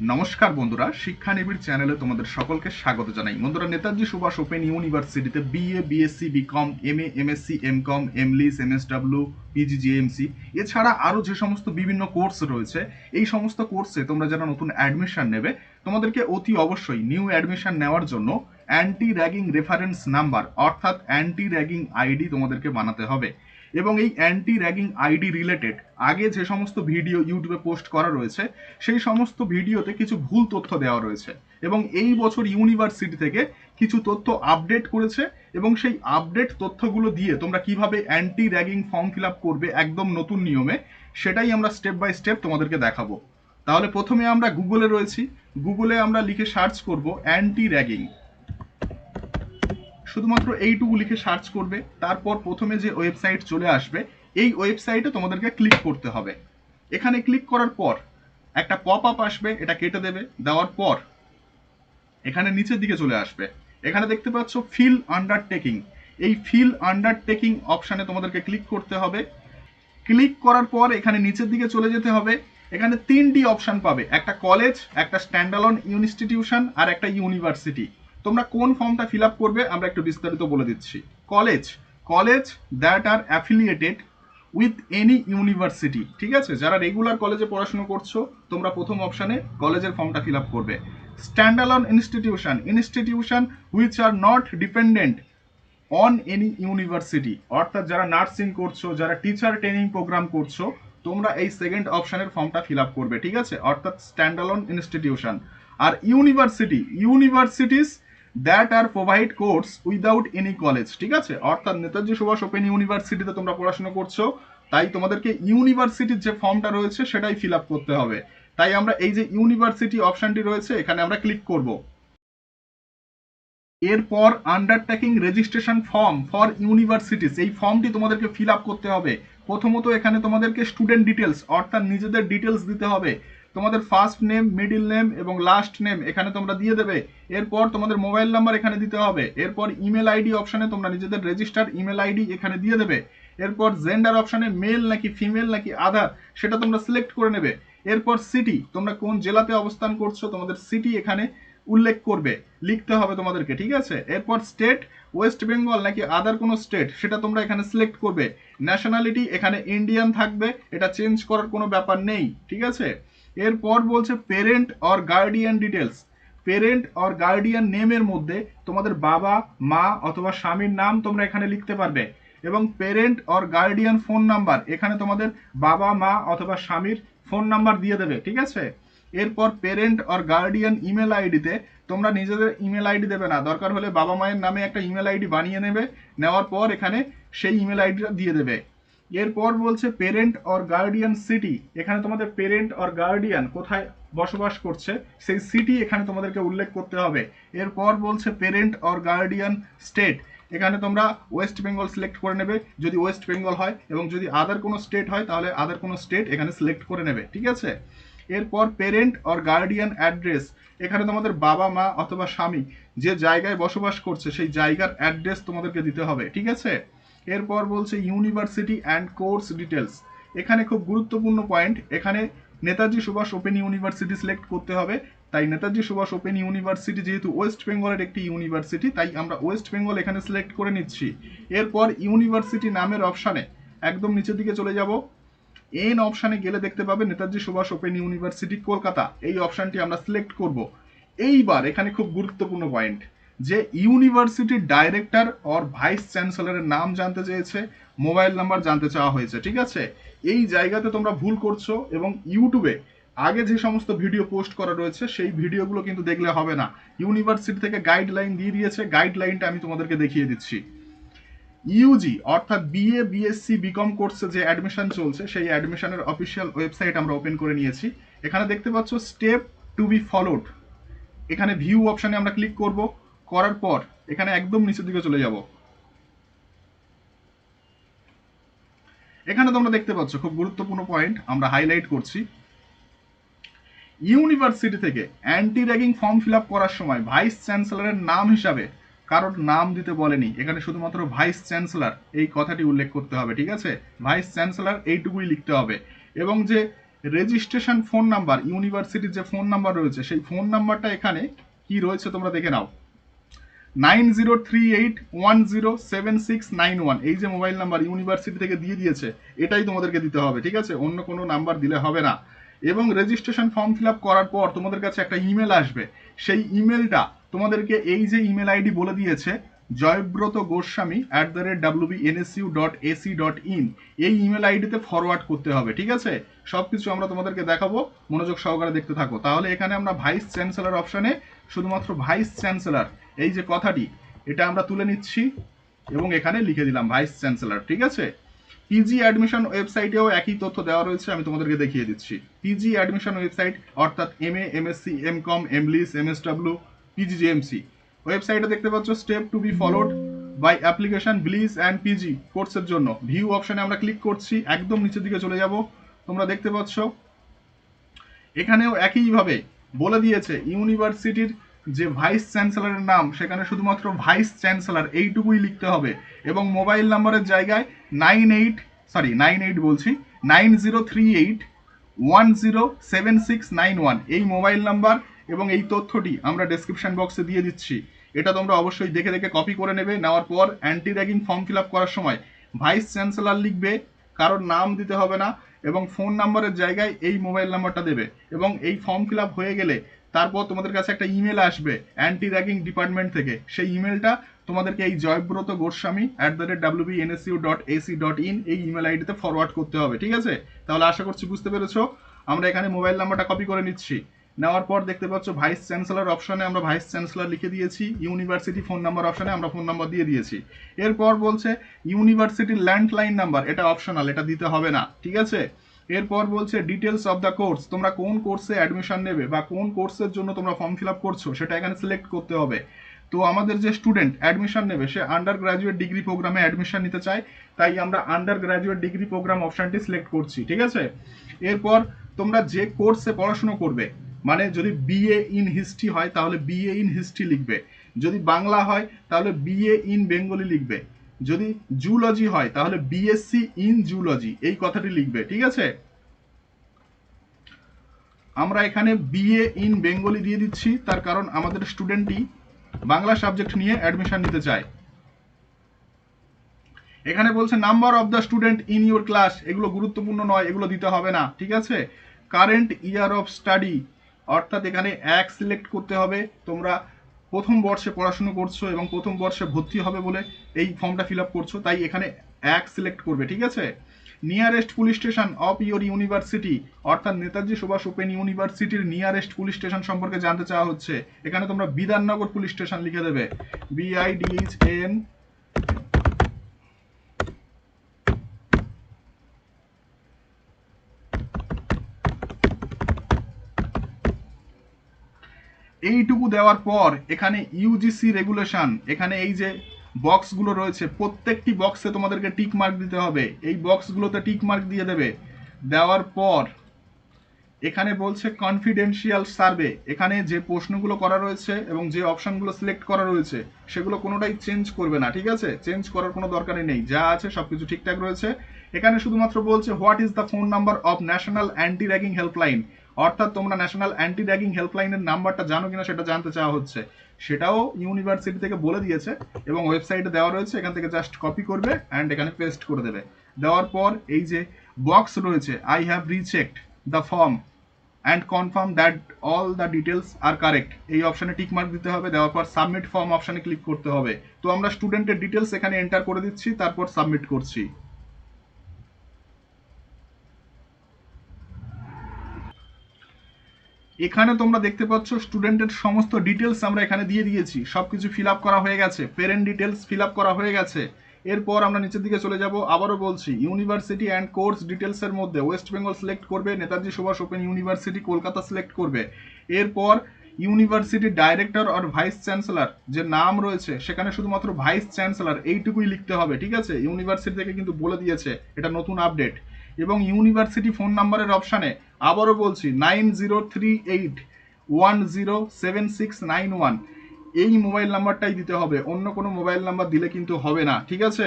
নমস্কার বন্ধুরা, শিক্ষা নিবিড় চ্যানেলে তোমাদের সকলকে স্বাগত জানাই। বন্ধুরা, নেতাজি সুভাষ ওপেন ইউনিভার্সিটিতে BA, BSc, BCom, MA, MSc, MCom, MLIS, MSW, PGGMC এছাড়া আরও যে সমস্ত বিভিন্ন কোর্স রয়েছে, এই সমস্ত কোর্সে তোমরা যারা নতুন অ্যাডমিশন নেবে, তোমাদেরকে অতি অবশ্যই নিউ অ্যাডমিশন নেওয়ার জন্য অ্যান্টি র্যাগিং রেফারেন্স নাম্বার অর্থাৎ অ্যান্টি র্যাগিং আইডি তোমাদেরকে বানাতে হবে। এবং এই অ্যান্টি র্যাগিং আইডি রিলেটেড আগে যে সমস্ত ভিডিও ইউটিউবে পোস্ট করা রয়েছে, সেই সমস্ত ভিডিওতে কিছু ভুল তথ্য দেওয়া রয়েছে এবং এই বছর ইউনিভার্সিটি থেকে কিছু তথ্য আপডেট করেছে এবং সেই আপডেট তথ্যগুলো দিয়ে তোমরা কিভাবে anti ragging form fill up করবে একদম নতুন নিয়মে, সেটাই আমরা স্টেপ বাই স্টেপ তোমাদেরকে দেখাবো। তাহলে প্রথমে আমরা গুগলে রয়েছি, গুগলে আমরা লিখে সার্চ করব অ্যান্টি র্যাগিং, শুধুমাত্র এইটুকু লিখে সার্চ করবে। তারপর প্রথমে যে ওয়েবসাইট চলে আসবে, এই ওয়েবসাইটে তোমাদেরকে ক্লিক করতে হবে। এখানে ক্লিক করার পর একটা পপ আপ আসবে, এটা কেটে দেবে। দেওয়ার পর এখানে নিচের দিকে চলে আসবে, এখানে দেখতে পাচ্ছ ফিল আন্ডারটেকিং। এই ফিল আন্ডারটেকিং অপশানে তোমাদেরকে ক্লিক করতে হবে। ক্লিক করার পর এখানে নিচের দিকে চলে যেতে হবে। এখানে তিনটি অপশান পাবে, একটা কলেজ, একটা স্ট্যান্ডালোন ইনস্টিটিউশন আর একটা ইউনিভার্সিটি। তোমরা কোন ফর্মটা ফিল আপ করবে আমরা একটু বিস্তারিত বলে দিচ্ছি। College, college that are affiliated with any university, ঠিক আছে? যারা রেগুলার কলেজে পড়াশোনা করছো, তোমরা প্রথম অপশানে কলেজের ফর্মটা ফিল আপ করবে। Standalone institution, institution which are not dependent on any university, অর্থাৎ যারা নার্সিং করছো, যারা টিচার ট্রেনিং প্রোগ্রাম করছো, তোমরা এই সেকেন্ড অপশনের ফর্মটা ফিল আপ করবে, ঠিক আছে? অর্থাৎ স্ট্যান্ডালোন ইনস্টিটিউশন। আর university, universities that are provide course without any college, ঠিক আছে? অর্থাৎ নেতাজি সুভাষ ওপেন ইউনিভার্সিটিতে তোমরা পড়াশোনা করছো, তাই তোমাদেরকে ইউনিভার্সিটির যে ফর্মটা রয়েছে সেটাই ফিল আপ করতে হবে। তাই আমরা এই যে ইউনিভার্সিটি অপশনটি রয়েছে, এখানে আমরা ক্লিক করব। এরপর undertaking registration form for universities, এই ফর্মটি তোমাদেরকে ফিল আপ করতে হবে। প্রথমত এখানে তোমাদেরকে স্টুডেন্ট ডিটেলস অর্থাৎ নিজেদের ডিটেলস দিতে হবে। তোমাদের ফার্স্ট নেম, মিডিল নেম এবং লাস্ট নেম এখানে তোমরা দিয়ে দেবে। এরপর তোমাদের মোবাইল নাম্বার এখানে দিতে হবে। এরপর ইমেল আইডি অপশানে তোমরা নিজেদের রেজিস্টার্ড ইমেল আইডি এখানে দিয়ে দেবে। এরপর জেন্ডার অপশানে মেল নাকি ফিমেল নাকি আদার সেটা তোমরা সিলেক্ট করে নেবে। এরপর সিটি, তোমরা কোন জেলাতে অবস্থান করছো তোমাদের সিটি এখানে উল্লেখ করবে, লিখতে হবে তোমাদেরকে, ঠিক আছে? এরপর স্টেট, ওয়েস্ট বেঙ্গল নাকি আদার কোনো স্টেট সেটা তোমরা এখানে সিলেক্ট করবে। ন্যাশনালিটি এখানে ইন্ডিয়ান থাকবে, এটা চেঞ্জ করার কোনো ব্যাপার নেই, ঠিক আছে? এরপর বলছে parent or guardian details, parent or guardian নেমের মধ্যে তোমাদের বাবা, মা অথবা স্বামীর নাম তোমরা এখানে লিখতে পারবে। এবং parent or guardian phone number, এখানে তোমাদের বাবা, মা অথবা স্বামীর ফোন নাম্বার দিয়ে দেবে, ঠিক আছে? এরপর পেরেন্ট অর গার্ডিয়ান ইমেল আইডিতে তোমরা নিজেদের ইমেল আইডি দেবে না, দরকার হলে বাবা মায়ের নামে একটা ইমেল আইডি বানিয়ে নেবে। নেওয়ার পর এখানে সেই ইমেল আইডিটা দিয়ে দেবে। এরপর বলছে পেরেন্ট অর গার্ডিয়ান সিটি, এখানে তোমাদের পেরেন্ট অর গার্ডিয়ান কোথায় বসবাস করছে সেই সিটি এখানে তোমাদেরকে উল্লেখ করতে হবে। এরপর বলছে পেরেন্ট অর গার্ডিয়ান স্টেট, এখানে তোমরা ওয়েস্ট বেঙ্গল সিলেক্ট করে নেবে যদি ওয়েস্ট বেঙ্গল হয়, এবং যদি আদার কোনো স্টেট হয় তাহলে আদার কোনো স্টেট এখানে সিলেক্ট করে নেবে, ঠিক আছে? এরপর পেরেন্ট অর গার্ডিয়ান অ্যাড্রেস, এখানে তোমাদের বাবা মা অথবা স্বামী যে জায়গায় বসবাস করছে সেই জায়গার অ্যাড্রেস তোমাদেরকে দিতে হবে, ঠিক আছে? এরপর বলছে ইউনিভার্সিটি অ্যান্ড কোর্স ডিটেলস, এখানে খুব গুরুত্বপূর্ণ পয়েন্ট, এখানে Netaji Subhash open university select করতে হবে। তাই নেতাজি সুভাষ ওপেন ইউনিভার্সিটি যেহেতু ওয়েস্ট বেঙ্গলের একটি ইউনিভার্সিটি, তাই আমরা ওয়েস্ট বেঙ্গল এখানে সিলেক্ট করে নিচ্ছি। এরপর ইউনিভার্সিটি নামের অপশানে একদম নিচের দিকে চলে যাব। এন অপশানে গেলে দেখতে পাবে নেতাজি সুভাষ ওপেন ইউনিভার্সিটি কলকাতা, এই অপশানটি আমরা সিলেক্ট করব। এইবার এখানে খুব গুরুত্বপূর্ণ পয়েন্ট, যে ইউনিভার্সিটির ডাইরেক্টর অর ভাইস চ্যান্সেলরের নাম জানতে চেয়েছে, মোবাইল নাম্বার জানতে চাওয়া হয়েছে, ঠিক আছে? এই জায়গাতে তোমরা ভুল করছো এবং ইউটিউবে আগে যে সমস্ত ভিডিও পোস্ট করা রয়েছে সেই ভিডিওগুলো কিন্তু দেখলে হবে না। ইউনিভার্সিটি থেকে গাইডলাইন দিয়ে দিয়েছে, গাইডলাইনটা আমি তোমাদেরকে দেখিয়ে দিচ্ছি। ইউজি অর্থাৎ বিএ, বিএসসি, বিকম কোর্সে যে অ্যাডমিশন চলছে সেই অ্যাডমিশনের অফিসিয়াল ওয়েবসাইট আমরা ওপেন করে নিয়েছি। এখানে দেখতে পাচ্ছ স্টেপ টু বি ফলোড, এখানে ভিউ অপশানে আমরা ক্লিক করব। করার পর এখানে একদম নিচের দিকে চলে যাব। এখানে তোমরা দেখতে পাচ্ছ খুব গুরুত্বপূর্ণ পয়েন্ট আমরা হাইলাইট করছি। ইউনিভার্সিটি থেকে anti ragging form fill up করার সময় ভাইস চ্যান্সেলরের নাম হিসাবে কারোর নাম দিতে বলেনি, এখানে শুধুমাত্র ভাইস চ্যান্সেলর এই কথাটি উল্লেখ করতে হবে, ঠিক আছে? ভাইস চ্যান্সেলর এইটুকুই লিখতে হবে। এবং যে রেজিস্ট্রেশন ফোন নাম্বার, ইউনিভার্সিটির যে ফোন নাম্বার রয়েছে সেই ফোন নাম্বারটা এখানে কি রয়েছে তোমরা দেখে নাও, 9038107691, এই যে মোবাইল নাম্বার ইউনিভার্সিটি থেকে দিয়ে দিয়েছে এটাই তোমাদেরকে দিতে হবে, ঠিক আছে, অন্য কোনো নাম্বার দিলে হবে না। এবং রেজিস্ট্রেশন ফর্ম ফিল আপ করার পর তোমাদের কাছে একটা ইমেল আসবে, সেই ইমেলটা তোমাদেরকে এই যে ইমেল আইডি বলে দিয়েছে জয়ব্রত গোস্বামী @wbnsu.ac.in, এই ইমেল আইডিতে ফরওয়ার্ড করতে হবে, ঠিক আছে। সবকিছু আমরা তোমাদেরকে দেখাবো, মনোযোগ সহকারে দেখতে থাকো। তাহলে এখানে আমরা ভাইস চ্যান্সেলর অপশনে শুধুমাত্র ভাইস চ্যান্সেলর এই যে কথাটি এটা আমরা তুলে নিচ্ছি এবং এখানে লিখে দিলাম ভাইস চ্যান্সেলর, ঠিক আছে। পিজি অ্যাডমিশন ওয়েবসাইটেও একই তথ্য দেওয়া রয়েছে, আমি তোমাদেরকে দেখিয়ে দিচ্ছি। পিজি অ্যাডমিশন ওয়েবসাইট অর্থাৎ MA, MSc, MCom, MLIS, MSW, PGGMC ওয়েবসাইটে দেখতে পাচ্ছ step to be followed by application bliss and PG কোর্সের জন্য ভিউ অপশনে আমরা ক্লিক করছি, একদম নিচের দিকে চলে যাব। তোমরা দেখতে পাচ্ছ এখানেও একইভাবে বলে দিয়েছে ইউনিভার্সিটির যে ভাইস চ্যান্সেলরের নাম সেখানে শুধুমাত্র ভাইস চ্যান্সেলর এইটুকুই লিখতে হবে এবং মোবাইল নাম্বারের জায়গায় 9038107691 এই মোবাইল নাম্বার এবং এই তথ্যটি আমরা ডেসক্রিপশন বক্সে দিয়ে দিচ্ছি। এটা তোমরা অবশ্যই দেখে দেখে কপি করে নেবে। নেওয়ার পর anti ragging form fill up করার সময় ভাইস চ্যান্সেলর লিখবে, কারোর নাম দিতে হবে না এবং ফোন নাম্বারের জায়গায় এই মোবাইল নাম্বারটা দেবে এবং এই ফর্ম ফিল আপ হয়ে গেলে তারপর তোমাদের কাছে একটা ইমেল আসবে অ্যান্টি র্যাগিং ডিপার্টমেন্ট থেকে, সেই ইমেলটা তোমাদেরকে এই জয়ব্রত গোস্বামী @wbnsu.ac.in এই ইমেল আইডিতে ফরওয়ার্ড করতে হবে, ঠিক আছে। তাহলে আশা করছি বুঝতে পেরেছো। আমরা এখানে মোবাইল নাম্বারটা কপি করে নিচ্ছি, নেওয়ার পর দেখতে পাচ্ছ ভাইস চ্যান্সেলর অপশনে আমরা ভাইস চ্যান্সেলর লিখে দিয়েছি, ইউনিভার্সিটি ফোন নাম্বার অপশনে আমরা ফোন নাম্বার দিয়ে দিয়েছি। এরপর বলছে ইউনিভার্সিটির ল্যান্ডলাইন নাম্বার, এটা অপশনাল, এটা দিতে হবে না, ঠিক আছে। এরপর বলছে ডিটেলস অফ দ্য কোর্স, তোমরা কোন কোর্সে অ্যাডমিশন নেবে বা কোন কোর্সের জন্য তোমরা ফর্ম ফিল আপ করছো সেটা এখানে সিলেক্ট করতে হবে। তো আমাদের যে স্টুডেন্ট অ্যাডমিশন নেবে সে আন্ডার গ্রাজুয়েট ডিগ্রি প্রোগ্রামে অ্যাডমিশন নিতে চায়, তাই আমরা আন্ডার গ্রাজুয়েট ডিগ্রি প্রোগ্রাম অপশনটি সিলেক্ট করছি, ঠিক আছে। এরপর তোমরা যে কোর্সে পড়াশোনা করবে, মানে যদি BA ইন হিস্ট্রি হয় তাহলে BA ইন হিস্ট্রি লিখবে, যদি বাংলা হয় তাহলে BA ইন বেঙ্গলি লিখবে, যদি জুলজি হয় তাহলে BSc ইন জুলজি এই কথাটি লিখবে, ঠিক আছে। আমরা এখানে BA ইন বেঙ্গলি দিয়ে দিচ্ছি, তার কারণ আমাদের স্টুডেন্টই বাংলা সাবজেক্ট নিয়ে অ্যাডমিশন নিতে চায়। এখানে বলছে number of the student in your class, এগুলো গুরুত্বপূর্ণ নয়, এগুলো দিতে হবে না, ঠিক আছে। কারেন্ট ইয়ার অফ স্টাডি, অর্থাৎ এখানে এক সিলেক্ট করতে হবে, তোমরা প্রথম বর্ষে পড়াশুনো করছো এবং প্রথম বর্ষে ভর্তি হবে বলে এই ফর্মটা ফিল আপ করছো, তাই এখানে এক সিলেক্ট করবে, ঠিক আছে। Nearest police station of your university, অর্থাৎ নেতাজি সুভাষ ওপেন ইউনিভার্সিটির নিয়ারেস্ট পুলিশ স্টেশন সম্পর্কে জানতে চাওয়া হচ্ছে, এখানে তোমরা বিধাননগর পুলিশ স্টেশন লিখে দেবে, BIDHAN। এইটুকু দেওয়ার পর এখানে UGC রেগুলেশন, এখানে এই যে বক্সগুলো রয়েছে প্রত্যেকটি বক্সে তোমাদেরকে টিক মার্ক দিতে হবে, এই বক্সগুলোতে টিক মার্ক দিয়ে দেবে। দেওয়ার পর এখানে বলছে কনফিডেন্সিয়াল সার্ভে, এখানে যে প্রশ্নগুলো করা রয়েছে এবং যে অপশনগুলো সিলেক্ট করা রয়েছে সেগুলো কোনোটাই চেঞ্জ করবে না, ঠিক আছে, চেঞ্জ করার কোনো দরকারই নেই, যা আছে সবকিছু ঠিকঠাক রয়েছে। এখানে শুধুমাত্র বলছে what is the phone number of national anti ragging helpline, অর্থাৎ তোমরা ন্যাশনাল অ্যান্টি র্যাগিং হেল্পলাইনের নাম্বারটা জানো কিনা সেটা জানতে চাওয়া হচ্ছে, সেটাও ইউনিভার্সিটি থেকে বলে দিয়েছে এবং ওয়েবসাইটে দেওয়া রয়েছে, এখান থেকে জাস্ট কপি করবে অ্যান্ড এখানে পেস্ট করে দেবে। দেওয়ার পর এই যে বক্স রয়েছে I have rechecked the form and confirm that all the details are correct, এই অপশানে টিক মার্ক দিতে হবে। দেওয়ার পর সাবমিট ফর্ম অপশানে ক্লিক করতে হবে। তো আমরা স্টুডেন্টের ডিটেলস এখানে এন্টার করে দিচ্ছি, তারপর সাবমিট করছি। এখানে তোমরা দেখতে পাচ্ছ স্টুডেন্টের সমস্ত ডিটেলস আমরা এখানে দিয়ে দিয়েছি, সবকিছু ফিল আপ করা হয়ে গেছে, পেরেন্ট ডিটেলস ফিল আপ করা হয়ে গেছে। এরপর আমরা নিচের দিকে চলে যাব, আবারও বলছি ইউনিভার্সিটি অ্যান্ড কোর্স ডিটেলসের মধ্যে ওয়েস্ট বেঙ্গল সিলেক্ট করবে, Netaji Subhash open university Kolkata select করবে। এরপর ইউনিভার্সিটি ডাইরেক্টর আর ভাইস চ্যান্সেলর যে নাম রয়েছে সেখানে শুধুমাত্র ভাইস চ্যান্সেলর এইটুকুই লিখতে হবে, ঠিক আছে। ইউনিভার্সিটি থেকে কিন্তু বলে দিয়েছে, এটা নতুন আপডেট। এবং ইউনিভার্সিটি ফোন নাম্বারের অপশানে আবারও বলছি 9038107691 এই মোবাইল নাম্বারটাই দিতে হবে, অন্য কোনো মোবাইল নাম্বার দিলে কিন্তু হবে না, ঠিক আছে।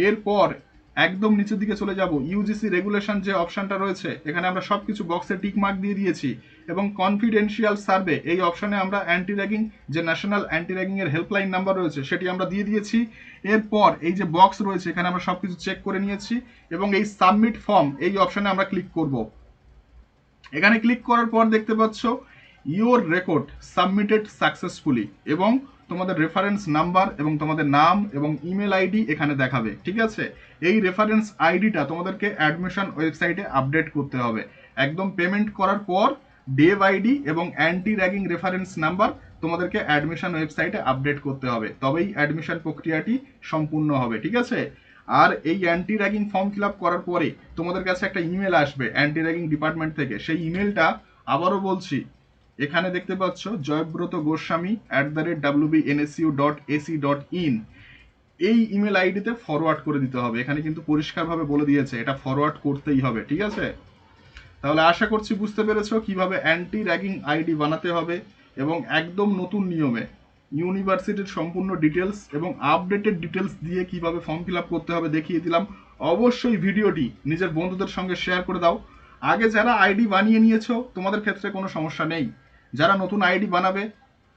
এরপর একদম নিচের দিকে চলে যাব, ইউজিসি রেগুলেশন যে অপশনটা রয়েছে এখানে আমরা সবকিছু বক্সে টিক মার্ক দিয়ে দিয়েছি এবং কনফিডেন্সিয়াল সার্ভে এই অপশনে আমরা অ্যান্টি র্যাগিং যে ন্যাশনাল অ্যান্টি র্যাগিং এর হেল্পলাইন নাম্বার রয়েছে সেটি আমরা দিয়ে দিয়েছি। এরপর এই যে বক্স রয়েছে এখানে আমরা সবকিছু চেক করে নিয়েছি এবং এই সাবমিট ফর্ম এই অপশনে আমরা ক্লিক করব। এখানে ক্লিক করার পর দেখতে পাচ্ছ ইওর রেকর্ড সাবমিটেড সাকসেসফুলি এবং তোমাদের রেফারেন্স নাম্বার এবং তোমাদের নাম এবং ইমেল আইডি এখানে দেখাবে। ঠিক আছে, এই রেফারেন্স আইডিটা তোমাদেরকে অ্যাডমিশন ওয়েবসাইটে আপডেট করতে হবে। একদম পেমেন্ট করার পর ডেভ আইডি এবং অ্যান্টি র্যাগিং রেফারেন্স নাম্বার তোমাদেরকে অ্যাডমিশন ওয়েবসাইটে আপডেট করতে হবে, তবেই অ্যাডমিশন প্রক্রিয়াটি সম্পূর্ণ হবে। ঠিক আছে, আর এই anti ragging form fill up করার পরে তোমাদের কাছে একটা ইমেল আসবে অ্যান্টি র্যাগিং ডিপার্টমেন্ট থেকে। সেই ইমেলটা আবারও বলছি, এখানে দেখতে পাচ্ছ জয়ব্রত গোস্বামী @wbnsu.ac.in, এই ইমেল আইডিতে ফরওয়ার্ড করে দিতে হবে। এখানে কিন্তু পরিষ্কারভাবে বলে দিয়েছে এটা ফরওয়ার্ড করতেই হবে। ঠিক আছে, তাহলে আশা করছি বুঝতে পেরেছো কিভাবে অ্যান্টি র্যাগিং আইডি বানাতে হবে এবং একদম নতুন নিয়মে ইউনিভার্সিটির সম্পূর্ণ ডিটেলস এবং আপডেটেড ডিটেলস দিয়ে কিভাবে ফর্ম ফিল আপ করতে হবে দেখিয়ে দিলাম। অবশ্যই ভিডিওটি নিজের বন্ধুদের সঙ্গে শেয়ার করে দাও। আগে যারা আইডি বানিয়ে নিয়েছো তোমাদের ক্ষেত্রে কোনো সমস্যা নেই, যারা নতুন আইডি বানাবে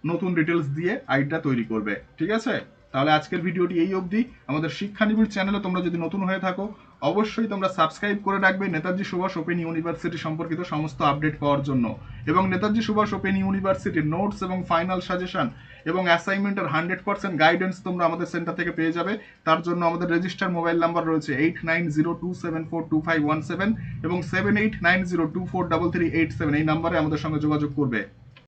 নতুন ডিটেলস দিয়ে আইডিটা তৈরি করবে। ঠিক আছে, তাহলে আজকের ভিডিওটি এই অবধি। আমাদের শিক্ষানিবিড় চ্যানেলে তোমরা যদি নতুন হয়ে থাকো অবশ্যই তোমরা সাবস্ক্রাইব করে রাখবে নেতাজি সুভাষ ওপেন ইউনিভার্সিটি সম্পর্কিত সমস্ত আপডেট পাওয়ার জন্য। এবং নেতাজি সুভাষ ওপেন ইউনিভার্সিটির নোটস এবং ফাইনাল সাজেশন এবং অ্যাসাইনমেন্টের 100% গাইডেন্স তোমরা আমাদের সেন্টার থেকে পেয়ে যাবে। তার জন্য আমাদের রেজিস্টার মোবাইল নাম্বার রয়েছে 8902742517 এবং 7890243387, এই নাম্বারে আমাদের সঙ্গে যোগাযোগ করবে।